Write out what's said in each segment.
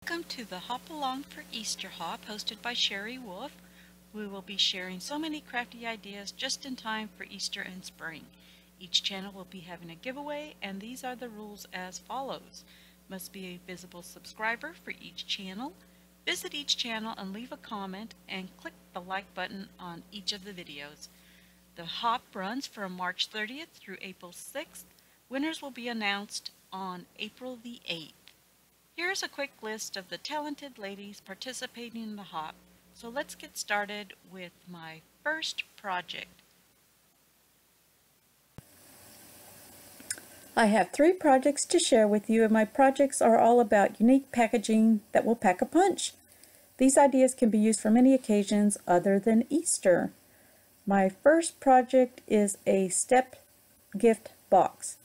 Welcome to the Hop Along for Easter Hop, hosted by Sherry Wolf. We will be sharing so many crafty ideas just in time for Easter and spring. Each channel will be having a giveaway, and these are the rules as follows. Must be a visible subscriber for each channel. Visit each channel and leave a comment, and click the like button on each of the videos. The hop runs from March 30th through April 6th. Winners will be announced on April the 8th. Here's a quick list of the talented ladies participating in the hop. So let's get started with my first project. I have 3 projects to share with you, and my projects are all about unique packaging that will pack a punch. These ideas can be used for many occasions other than Easter. My first project is a step gift box.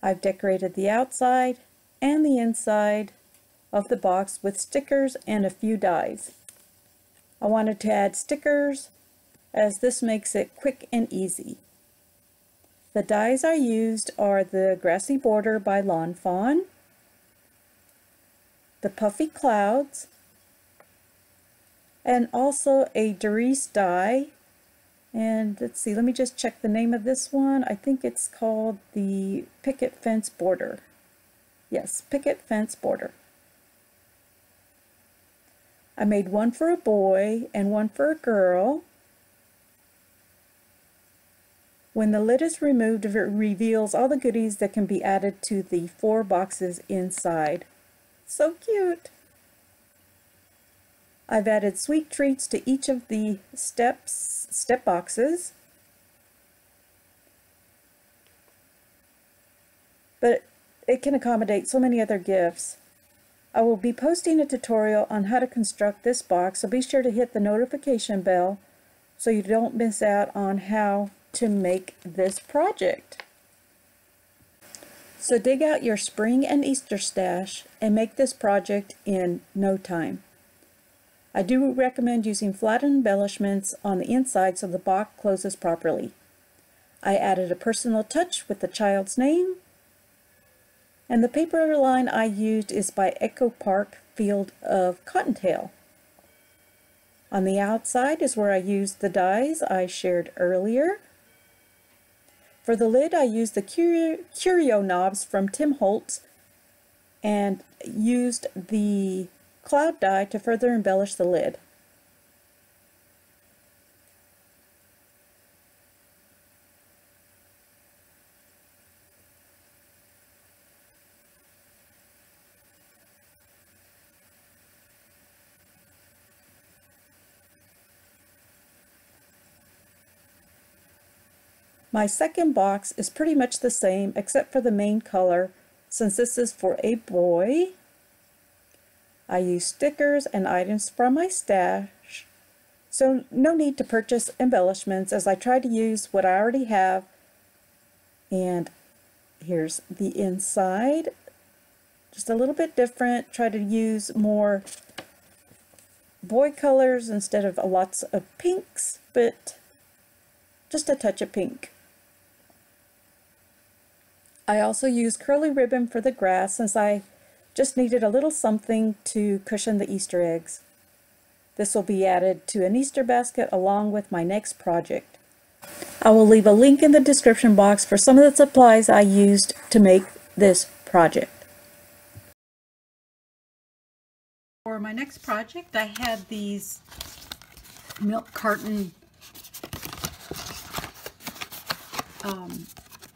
I've decorated the outside and the inside of the box with stickers and a few dies. I wanted to add stickers as this makes it quick and easy. The dies I used are the Grassy Border by Lawn Fawn, the Puffy Clouds, and also a Doris die. And let's see, let me just check the name of this one. I think it's called the Picket Fence Border. Yes, Picket Fence Border. I made one for a boy and one for a girl. When the lid is removed, it reveals all the goodies that can be added to the 4 boxes inside. So cute! I've added sweet treats to each of the step boxes. But it can accommodate so many other gifts. I will be posting a tutorial on how to construct this box, so be sure to hit the notification bell so you don't miss out on how to make this project. So dig out your spring and Easter stash and make this project in no time. I do recommend using flat embellishments on the inside so the box closes properly. I added a personal touch with the child's name, and the paper line I used is by Echo Park Field of Cottontail. On the outside is where I used the dies I shared earlier. For the lid, I used the Curio knobs from Tim Holtz and used the cloud die to further embellish the lid. My second box is pretty much the same except for the main color, since this is for a boy. I use stickers and items from my stash, so no need to purchase embellishments as I try to use what I already have. And here's the inside, just a little bit different. Try to use more boy colors instead of lots of pinks, but just a touch of pink. I also used curly ribbon for the grass since I just needed a little something to cushion the Easter eggs. This will be added to an Easter basket along with my next project. I will leave a link in the description box for some of the supplies I used to make this project. For my next project, I had these milk carton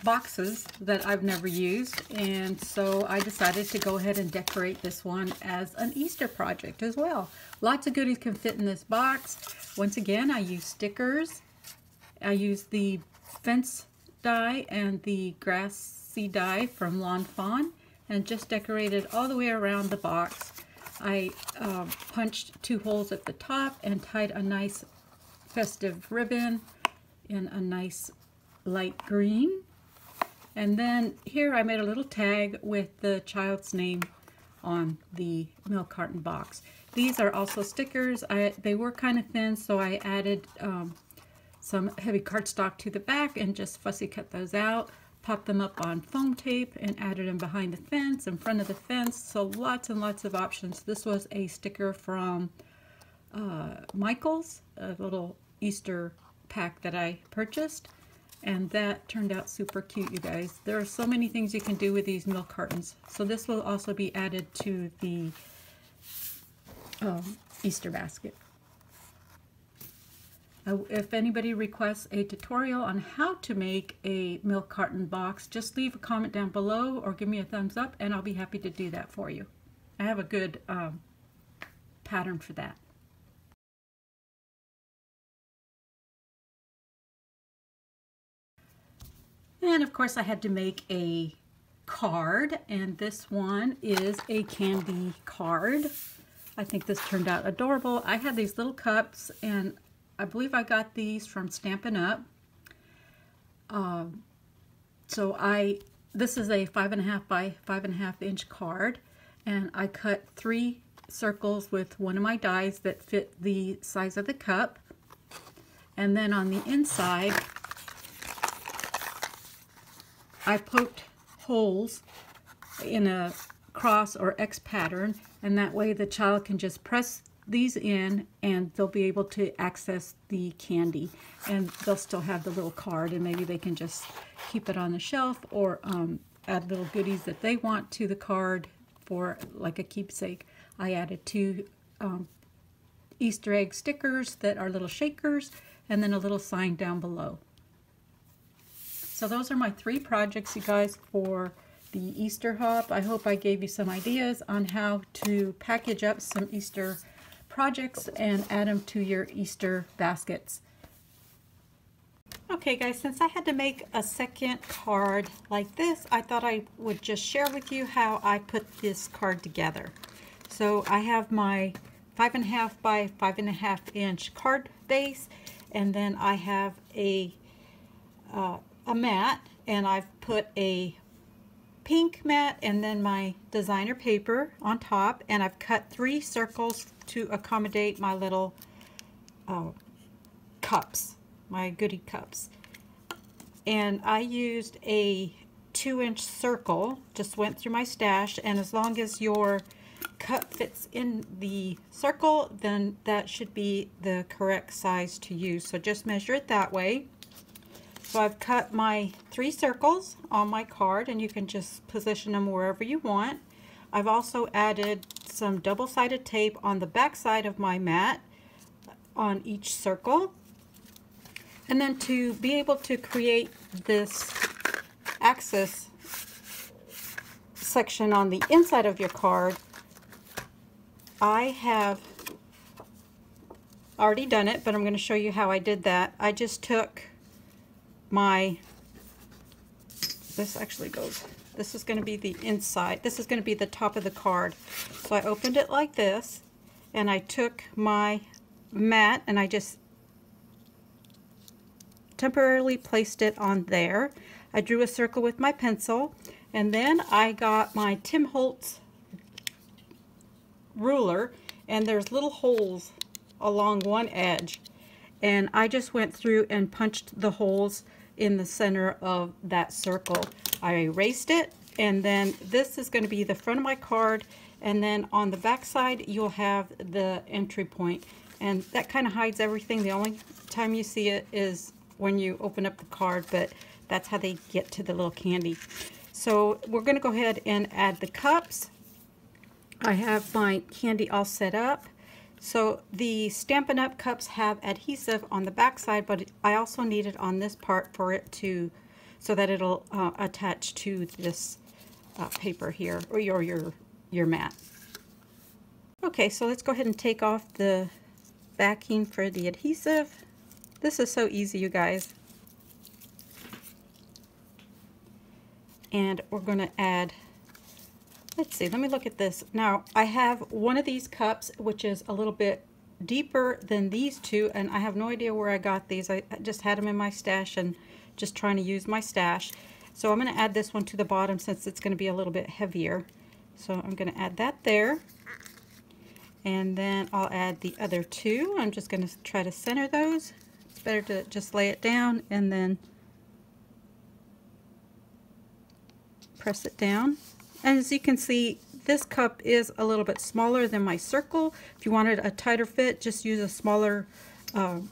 boxes that I've never used, and so I decided to go ahead and decorate this one as an Easter project as well. Lots of goodies can fit in this box. Once again, I use stickers. I used the fence die and the grassy die from Lawn Fawn and just decorated all the way around the box. I punched 2 holes at the top and tied a nice festive ribbon in a nice light green. And then here I made a little tag with the child's name on the milk carton box. These are also stickers. They were kind of thin, so I added some heavy cardstock to the back and just fussy cut those out. popped them up on foam tape and added them behind the fence, in front of the fence. So lots and lots of options. This was a sticker from Michael's, a little Easter pack that I purchased, and that turned out super cute, you guys. There are so many things you can do with these milk cartons. So this will also be added to the Easter basket. If anybody requests a tutorial on how to make a milk carton box, just leave a comment down below or give me a thumbs up and I'll be happy to do that for you. I have a good pattern for that. And of course I had to make a card, and this one is a candy card. I think this turned out adorable. I had these little cups, and I believe I got these from Stampin' Up. This is a 5.5 by 5.5 inch card, and I cut 3 circles with one of my dies that fit the size of the cup. And then on the inside, I poked holes in a cross or X pattern, and that way the child can just press these in and they'll be able to access the candy, and they'll still have the little card, and maybe they can just keep it on the shelf or add little goodies that they want to the card for like a keepsake. I added 2 Easter egg stickers that are little shakers, and then a little sign down below. So those are my 3 projects, you guys, for the Easter Hop. I hope I gave you some ideas on how to package up some Easter projects and add them to your Easter baskets. Okay guys, since I had to make a second card like this, I thought I would just share with you how I put this card together. So I have my 5.5 by 5.5 inch card base, and then I have a mat, and I've put a pink mat and then my designer paper on top, and I've cut 3 circles to accommodate my little cups, my goodie cups. And I used a 2-inch circle, just went through my stash, and as long as your cup fits in the circle, then that should be the correct size to use. So just measure it that way. So I've cut my 3 circles on my card, and you can just position them wherever you want. I've also added some double-sided tape on the back side of my mat on each circle. And then to be able to create this axis section on the inside of your card, I have already done it, but I'm going to show you how I did that. I just took this is going to be the inside, this is going to be the top of the card. So I opened it like this, and I took my mat and I just temporarily placed it on there. I drew a circle with my pencil, and then I got my Tim Holtz ruler, and there's little holes along one edge, and I just went through and punched the holes in the center of that circle. I erased it, and then this is going to be the front of my card, and then on the back side you'll have the entry point, and that kind of hides everything. The only time you see it is when you open up the card, but that's how they get to the little candy. So we're going to go ahead and add the cups. I have my candy all set up. So the Stampin' Up! Cups have adhesive on the back side, but I also need it on this part for it to, so that it'll attach to this paper here, or your mat. Okay, so let's go ahead and take off the backing for the adhesive. This is so easy, you guys. And we're going to add, let's see, let me look at this. Now, I have one of these cups, which is a little bit deeper than these 2, and I have no idea where I got these. I just had them in my stash and just trying to use my stash. So I'm going to add this one to the bottom since it's going to be a little bit heavier. So I'm going to add that there. And then I'll add the other 2. I'm just going to try to center those. It's better to just lay it down and then press it down. And as you can see, this cup is a little bit smaller than my circle. If you wanted a tighter fit, just use a smaller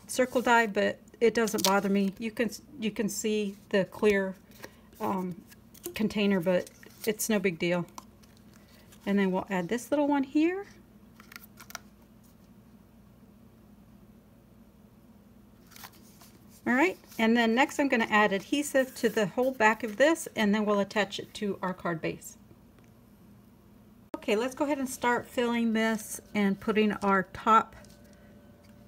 circle die, but it doesn't bother me. You can see the clear container, but it's no big deal. And then we'll add this little one here. Alright, and then next I'm going to add adhesive to the whole back of this, and then we'll attach it to our card base. Okay, let's go ahead and start filling this and putting our top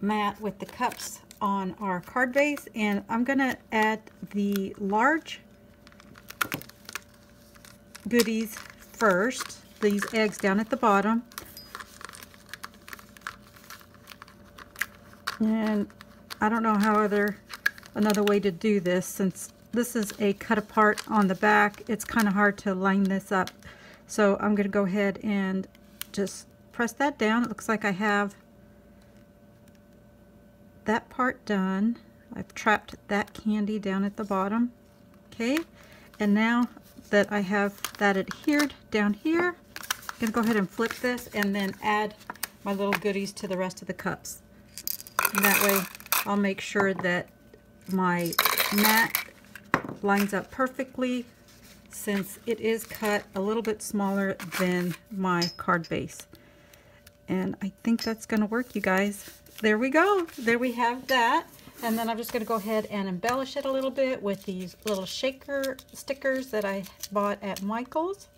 mat with the cups on our card base. And I'm going to add the large goodies first, these eggs down at the bottom. And I don't know how another way to do this, since this is a cut apart on the back. It's kind of hard to line this up, so I'm going to go ahead and just press that down. It looks like I have that part done. I've trapped that candy down at the bottom. Okay, and now that I have that adhered down here, I'm going to go ahead and flip this and then add my little goodies to the rest of the cups. And that way I'll make sure that my mat lines up perfectly, since it is cut a little bit smaller than my card base. And I think that's going to work, you guys. There we go. There we have that. And then I'm just going to go ahead and embellish it a little bit with these little shaker stickers that I bought at Michael's.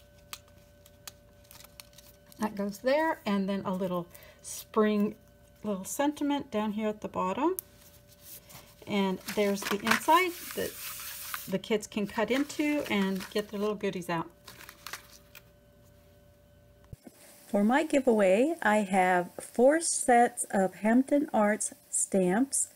That goes there. And then a little spring little sentiment down here at the bottom. And there's the inside that the kids can cut into and get their little goodies out. For my giveaway, I have 4 sets of Hampton Arts stamps.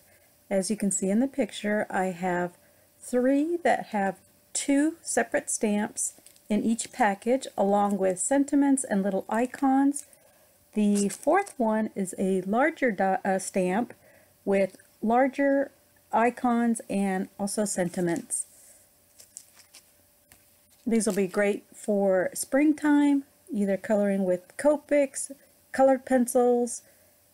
As you can see in the picture, I have 3 that have 2 separate stamps in each package, along with sentiments and little icons. The 4th one is a larger stamp with larger icons and also sentiments. These will be great for springtime, either coloring with Copics, colored pencils,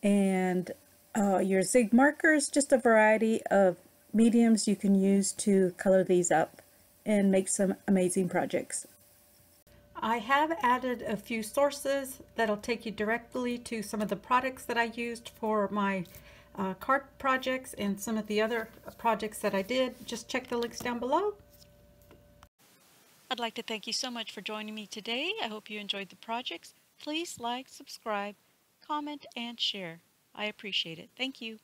and your Zig markers. Just a variety of mediums you can use to color these up and make some amazing projects. I have added a few sources that'll take you directly to some of the products that I used for my card projects and some of the other projects that I did. Just check the links down below. I'd like to thank you so much for joining me today. I hope you enjoyed the projects. Please like, subscribe, comment, and share. I appreciate it. Thank you.